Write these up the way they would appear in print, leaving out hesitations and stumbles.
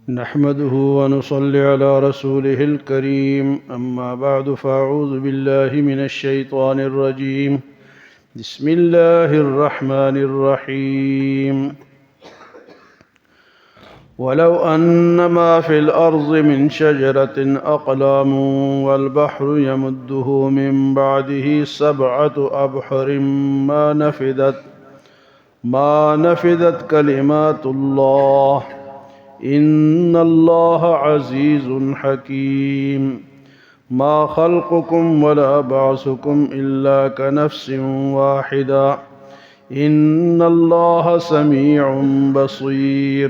نحمده ونصلي على رسوله الكريم أما بعد فأعوذ بالله من الشيطان الرجيم بسم الله الرحمن الرحيم ولو أن ما في الأرض من شجرة أقلام والبحر يمده من بعده 7 أبحر ما نفدت كلمات الله إن الله عزيز حكيم ما خلقكم ولا بعثكم إلا كنفس واحدة إن الله سميع بصير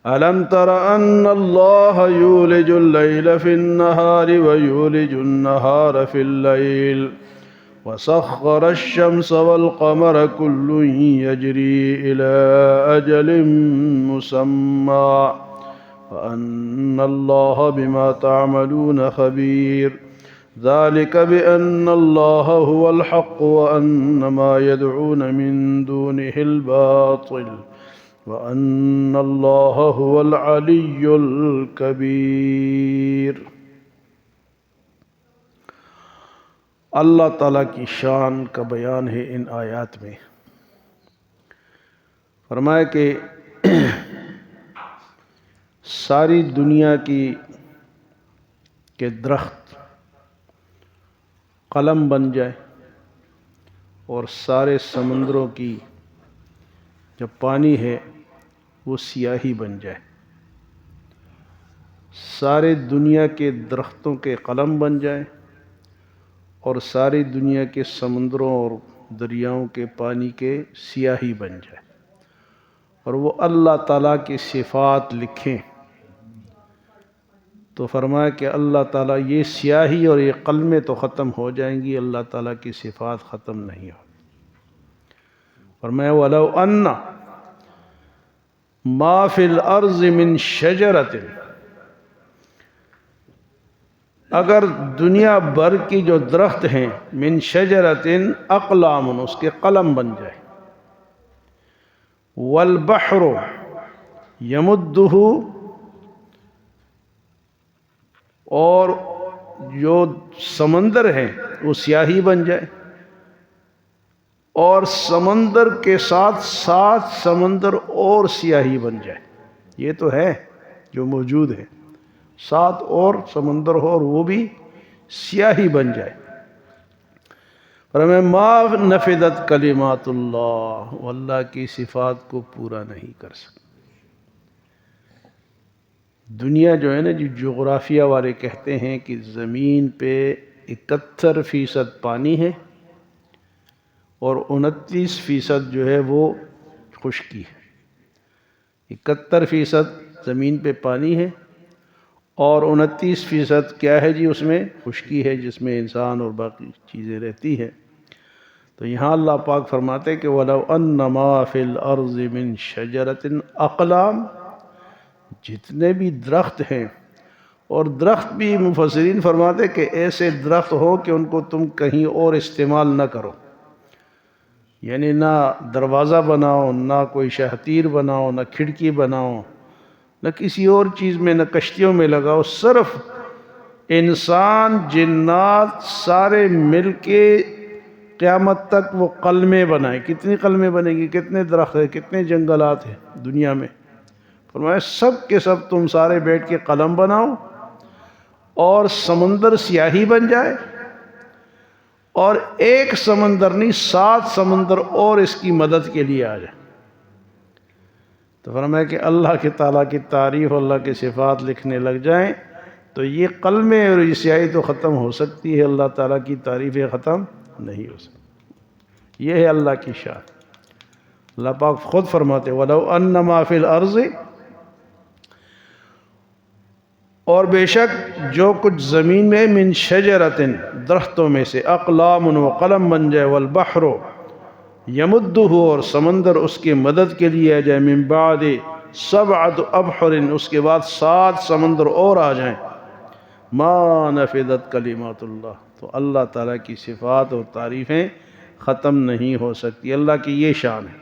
ألم تر أن الله يولج الليل في النهار ويولج النهار في الليل وسخر الشمس والقمر كل يجري إلى أجل مسمى وأن الله بما تعملون خبير ذلك بأن الله هو الحق وأن ما يدعون من دونه الباطل وأن الله هو العلي الكبير۔ اللہ تعالیٰ کی شان کا بیان ہے ان آیات میں۔ فرمایا کہ ساری دنیا کے درخت قلم بن جائے اور سارے سمندروں کی جو پانی ہے وہ سیاہی بن جائے، سارے دنیا کے درختوں کے قلم بن جائے اور ساری دنیا کے سمندروں اور دریاؤں کے پانی کے سیاہی بن جائے، اور وہ اللہ تعالیٰ کی صفات لکھیں، تو فرمایا کہ اللہ تعالیٰ یہ سیاہی اور یہ قلمیں تو ختم ہو جائیں گی، اللہ تعالیٰ کی صفات ختم نہیں ہو۔ فرمایا وَلَوْ أَنَّ مَا فِي الْأَرْضِ مِنْ شَجَرَةٍ، اگر دنیا بھر کی جو درخت ہیں من شجرتن اقلام، اس کے قلم بن جائے، والبحر یمدہ، اور جو سمندر ہیں وہ سیاہی بن جائے، اور سمندر کے ساتھ 7 سمندر اور سیاہی بن جائے، یہ تو ہے جو موجود ہے، 7 اور سمندر ہو اور وہ بھی سیاہی بن جائے۔ فرمایا ما نفدت کلمات اللہ، وہ اللہ کی صفات کو پورا نہیں کر سکتے۔ دنیا جو ہے نا، جو جغرافیہ والے کہتے ہیں کہ زمین پہ 71% پانی ہے اور 29% جو ہے وہ خشکی ہے۔ 71% زمین پہ پانی ہے اور 29% کیا ہے جی، اس میں خشکی ہے جس میں انسان اور باقی چیزیں رہتی ہے۔ تو یہاں اللہ پاک فرماتے کہ وَلَوْ أَنَّ مَا فِي الْأَرْضِ مِنْ شَجَرَةٍ أَقْلَامٍ، جتنے بھی درخت ہیں، اور درخت بھی مفسرین فرماتے کہ ایسے درخت ہو کہ ان کو تم کہیں اور استعمال نہ کرو، یعنی نہ دروازہ بناؤ، نہ کوئی شہتیر بناؤ، نہ کھڑکی بناؤ، نہ کسی اور چیز میں، نہ کشتیوں میں لگاؤ، صرف انسان جنات سارے مل کے قیامت تک وہ قلمیں بنائیں۔ کتنی قلمیں بنیں گی؟ کتنے درخت ہیں، کتنے جنگلات ہیں دنیا میں؟ فرمایا سب کے سب تم سارے بیٹھ کے قلم بناؤ اور سمندر سیاہی بن جائے، اور ایک سمندر نہیں 7 سمندر اور اس کی مدد کے لیے آ جائے۔ تو فرمایا کہ اللہ کے تعالیٰ کی تعریف، اللہ کی صفات لکھنے لگ جائیں تو یہ قلمیں اور یہ سیاہی تو ختم ہو سکتی ہے، اللہ تعالیٰ کی تعریفیں ختم نہیں ہو سکتی۔ یہ ہے اللہ کی شان۔ اللہ پاک خود فرماتے وَلَوْ أَنَّ مَا فِي الْأَرْضِ، اور بے شک جو کچھ زمین میں من شجرتن، درختوں میں سے، اقلام، و قلم بن جائے، والبحر یمدہ، اور سمندر اس کی مدد کے لیے آ جائے، من بعد 7 ابحر، اس کے بعد 7 سمندر اور آ جائیں، ما نفدت کلمات اللہ، تو اللہ تعالیٰ کی صفات اور تعریفیں ختم نہیں ہو سکتی۔ اللہ کی یہ شان ہے۔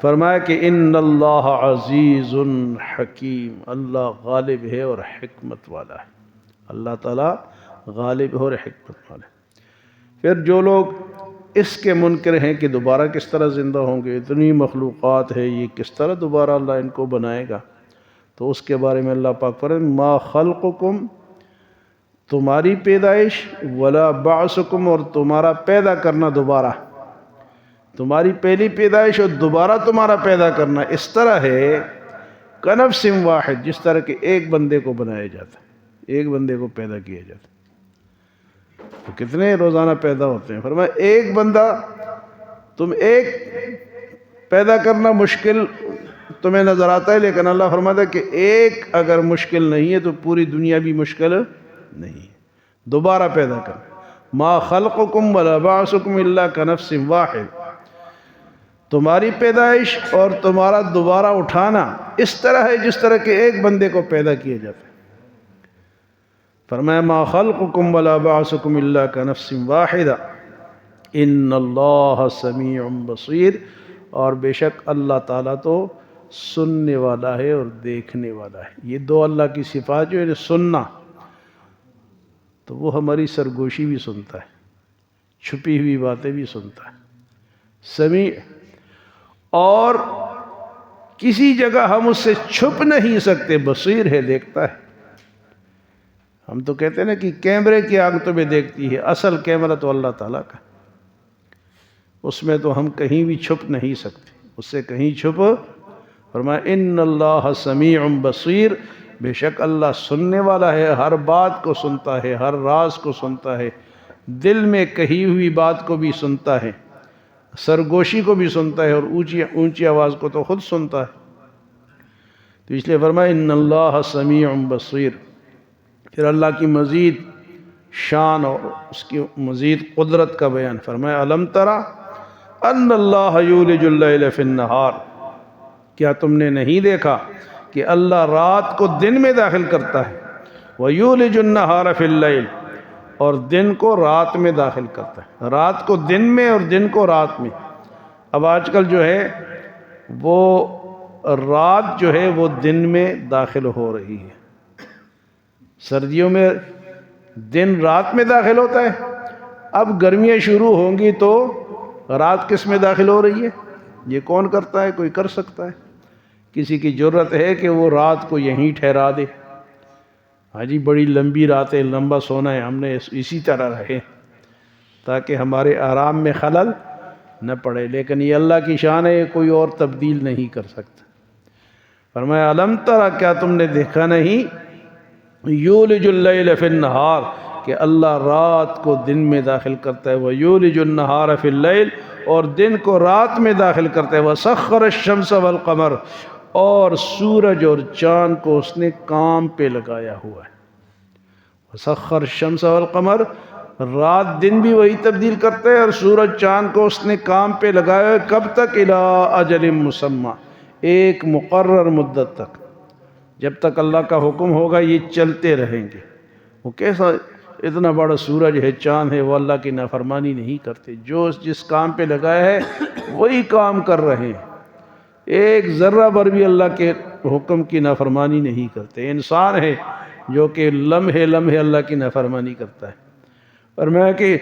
فرمایا کہ ان اللہ عزیز حکیم، اللہ غالب ہے اور حکمت والا ہے، اللہ تعالیٰ غالب ہے اور حکمت والا ہے۔ پھر جو لوگ اس کے منکر ہیں کہ دوبارہ کس طرح زندہ ہوں گے، اتنی مخلوقات ہے، یہ کس طرح دوبارہ اللہ ان کو بنائے گا، تو اس کے بارے میں اللہ پاک فرمائے ما خلقکم، تمہاری پیدائش، ولا بعثکم، اور تمہارا پیدا کرنا دوبارہ، تمہاری پہلی پیدائش اور دوبارہ تمہارا پیدا کرنا اس طرح ہے کنفس واحد، جس طرح کہ ایک بندے کو بنایا جاتا ہے، ایک بندے کو پیدا کیا جاتا ہے۔ تو کتنے روزانہ پیدا ہوتے ہیں؟ فرمایا ایک بندہ، تم ایک پیدا کرنا مشکل تمہیں نظر آتا ہے، لیکن اللہ فرماتا ہے کہ ایک اگر مشکل نہیں ہے تو پوری دنیا بھی مشکل نہیں ہے، دوبارہ پیدا کرنا۔ ما خلقکم ولا بعثکم الا کنفس واحد، تمہاری پیدائش اور تمہارا دوبارہ اٹھانا اس طرح ہے جس طرح کہ ایک بندے کو پیدا کیا جاتا ہے۔ فرمایا ما خلقکم ولا بعثکم الا کنفس واحدہ ان اللہ سمیع بصیر، اور بے شک اللہ تعالیٰ تو سننے والا ہے اور دیکھنے والا ہے۔ یہ دو اللہ کی صفات جو ہے، سننا تو وہ ہماری سرگوشی بھی سنتا ہے، چھپی ہوئی باتیں بھی سنتا ہے، سمیع، اور کسی جگہ ہم اس سے چھپ نہیں سکتے، بصیر ہے، دیکھتا ہے۔ ہم تو کہتے ہیں نا کہ کیمرے کی آنکھ تمہیں دیکھتی ہے، اصل کیمرہ تو اللہ تعالیٰ کا، اس میں تو ہم کہیں بھی چھپ نہیں سکتے، اس سے کہیں چھپ۔ فرمایا ان اللہ سمیع بصیر، بے شک اللہ سننے والا ہے، ہر بات کو سنتا ہے، ہر راز کو سنتا ہے، دل میں کہی ہوئی بات کو بھی سنتا ہے، سرگوشی کو بھی سنتا ہے، اور اونچی آواز کو تو خود سنتا ہے۔ تو اس لیے فرمایا ان اللہ سمیع بصیر۔ پھر اللہ کی مزید شان اور اس کی مزید قدرت کا بیان فرمایا الم ترى ان اللہ یولج اللیل فی النہار، کیا تم نے نہیں دیکھا کہ اللہ رات کو دن میں داخل کرتا ہے، ویولج النہار فی اللیل، اور دن کو رات میں داخل کرتا ہے، رات کو دن میں اور دن کو رات میں۔ اب آج کل جو ہے وہ رات جو ہے وہ دن میں داخل ہو رہی ہے، سردیوں میں دن رات میں داخل ہوتا ہے، اب گرمیاں شروع ہوں گی تو رات کس میں داخل ہو رہی ہے؟ یہ کون کرتا ہے؟ کوئی کر سکتا ہے؟ کسی کی جرت ہے کہ وہ رات کو یہیں ٹھہرا دے؟ ہاں جی، بڑی لمبی راتیں، لمبا سونا ہے، ہم نے اسی طرح رہے تاکہ ہمارے آرام میں خلل نہ پڑے، لیکن یہ اللہ کی شان ہے، کوئی اور تبدیل نہیں کر سکتا۔ فرمایا الم ترى، کیا تم نے دیکھا نہیں، یولج اللیل فی النہار، کہ اللہ رات کو دن میں داخل کرتا ہے، ویولج النہار فی اللیل، اور دن کو رات میں داخل کرتا ہے، وسخر الشمس والقمر، اور سورج اور چاند کو اس نے کام پہ لگایا ہوا ہے۔ وسخر الشمس والقمر، رات دن بھی وہی تبدیل کرتا ہے، اور سورج چاند کو اس نے کام پہ لگایا ہے، کب تک؟ الی اجل مسمی، ایک مقرر مدت تک، جب تک اللہ کا حکم ہوگا یہ چلتے رہیں گے۔ وہ کیسا اتنا بڑا سورج ہے، چاند ہے، وہ اللہ کی نافرمانی نہیں کرتے، جو جس کام پہ لگایا ہے وہی کام کر رہے ہیں، ایک ذرہ بھر بھی اللہ کے حکم کی نافرمانی نہیں کرتے۔ انسان ہے جو کہ لمحے لمحے اللہ کی نافرمانی کرتا ہے۔ فرمایا کہ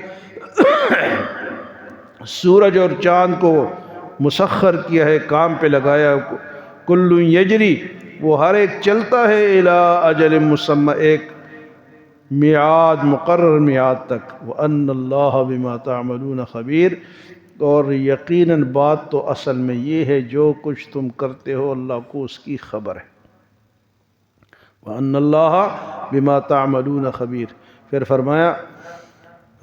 سورج اور چاند کو مسخر کیا ہے، کام پہ لگایا، کل یجری، وہ ہر ایک چلتا ہے، الی اجل مسمی، ایک میعاد، مقرر میعاد تک، وَأَنَّ اللَّهَ بِمَا تَعْمَلُونَ خَبِيرٌ، اور یقیناً بات تو اصل میں یہ ہے جو کچھ تم کرتے ہو اللہ کو اس کی خبر ہے۔ وَأَنَّ اللَّهَ بِمَا تَعْمَلُونَ خَبِيرٌ۔ پھر فرمایا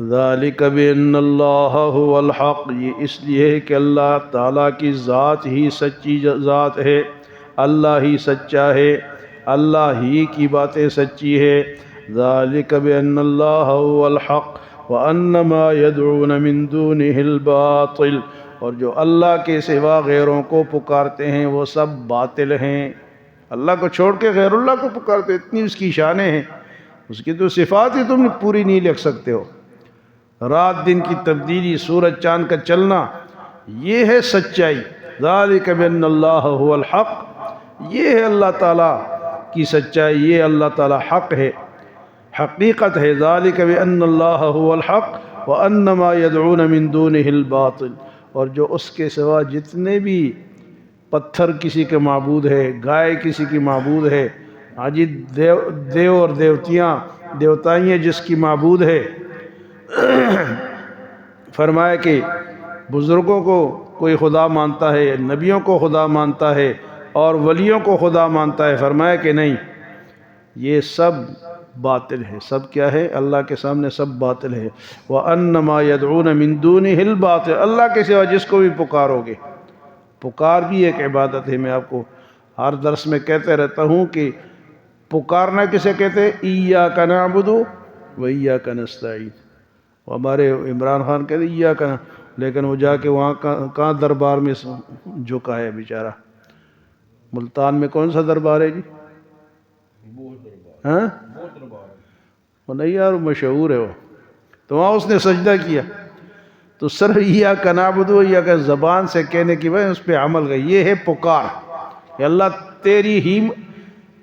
ذَلِكَ بِأَنَّ اللَّهَ هُوَ الْحَقُّ، یہ اس لیے ہے کہ اللہ تعالیٰ کی ذات ہی سچی ذات ہے، اللہ ہی سچا ہے، اللہ ہی کی باتیں سچی ہے۔ ذَلِكَ بِأَنَّ اللَّهَ هُوَ الْحَقُّ وَأَنَّ مَا يَدْعُونَ مِن دُونِهِ الْبَاطِلُ، اور جو اللہ کے سوا غیروں کو پکارتے ہیں وہ سب باطل ہیں۔ اللہ کو چھوڑ کے غیر اللہ کو پکارتے، اتنی اس کی شانیں ہیں، اس کی تو صفات ہی تم پوری نہیں لکھ سکتے ہو۔ رات دن کی تبدیلی، سورج چاند کا چلنا، یہ ہے سچائی۔ ذالک بان اللہ هو الحق، یہ ہے اللہ تعالیٰ کی سچائی، یہ اللہ تعالیٰ حق ہے، حقیقت ہے۔ ذالک بان اللہ هو الحق وان ما يدعون من دونه الباطل، اور جو اس کے سوا جتنے بھی پتھر کسی کے معبود ہے، گائے کسی کی معبود ہے، حاجی دیو اور دیوتائیں جس کی معبود ہے، فرمایا کہ بزرگوں کو کوئی خدا مانتا ہے، نبیوں کو خدا مانتا ہے اور ولیوں کو خدا مانتا ہے، فرمایا کہ نہیں، یہ سب باطل ہے۔ سب کیا ہے؟ اللہ کے سامنے سب باطل ہے۔ وَأَنَّ مَا يَدْعُونَ مِن دُونِهِ الْبَاطِلِ، اللہ کے سوا جس کو بھی پکارو گے، پکار بھی ایک عبادت ہے۔ میں آپ کو ہر درس میں کہتے رہتا ہوں کہ پکارنا کسے کہتے ہیں؟ ایاک نعبد و ایاک نستعین۔ ہمارے عمران خان کہتے ہیں ایاک نعبد، لیکن وہ جا کے وہاں کہاں دربار میں جھکا ہے بیچارہ؟ ملتان میں کون سا دربار ہے جی؟ ہاں وہ نہیں یار، مشہور ہے وہ، تو وہاں اس نے سجدہ کیا۔ تو صرف ایاک نعبد و ایاک زبان سے کہنے کی وجہ اس پہ عمل گئی، یہ ہے پکار کہ اللہ تیری ہی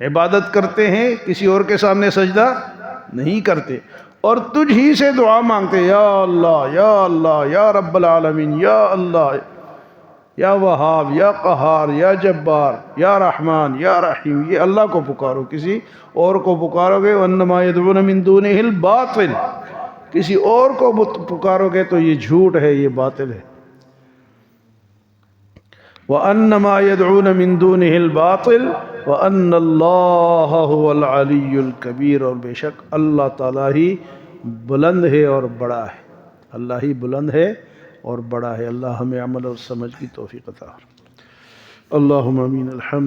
عبادت کرتے ہیں، کسی اور کے سامنے سجدہ نہیں کرتے، اور تجھ ہی سے دعا مانگتے، یا اللہ یا اللہ یا رب العالمین، یا اللہ یا وہاب یا قہار یا جبار یا رحمان یا رحیم، یہ اللہ کو پکارو، کسی اور کو پکارو گے وَأَنَّمَا يَدْعُونَ مِن دُونِهِ الْبَاطِلِ، کسی اور کو پکارو گے تو یہ جھوٹ ہے، یہ باطل ہے۔ وَأَنَّمَا يَدْعُونَ مِن دُونِهِ الْبَاطِلِ وَأَنَّ اللَّهَ هُوَ الْعَلِيُّ الْكَبِيرُ، اور بے شک اللہ تعالیٰ ہی بلند ہے اور بڑا ہے، اللہ ہی بلند ہے اور بڑا ہے۔ اللہ ہمیں عمل اور سمجھ کی توفیق عطا فرمائے۔ اللہم آمین۔ الحمد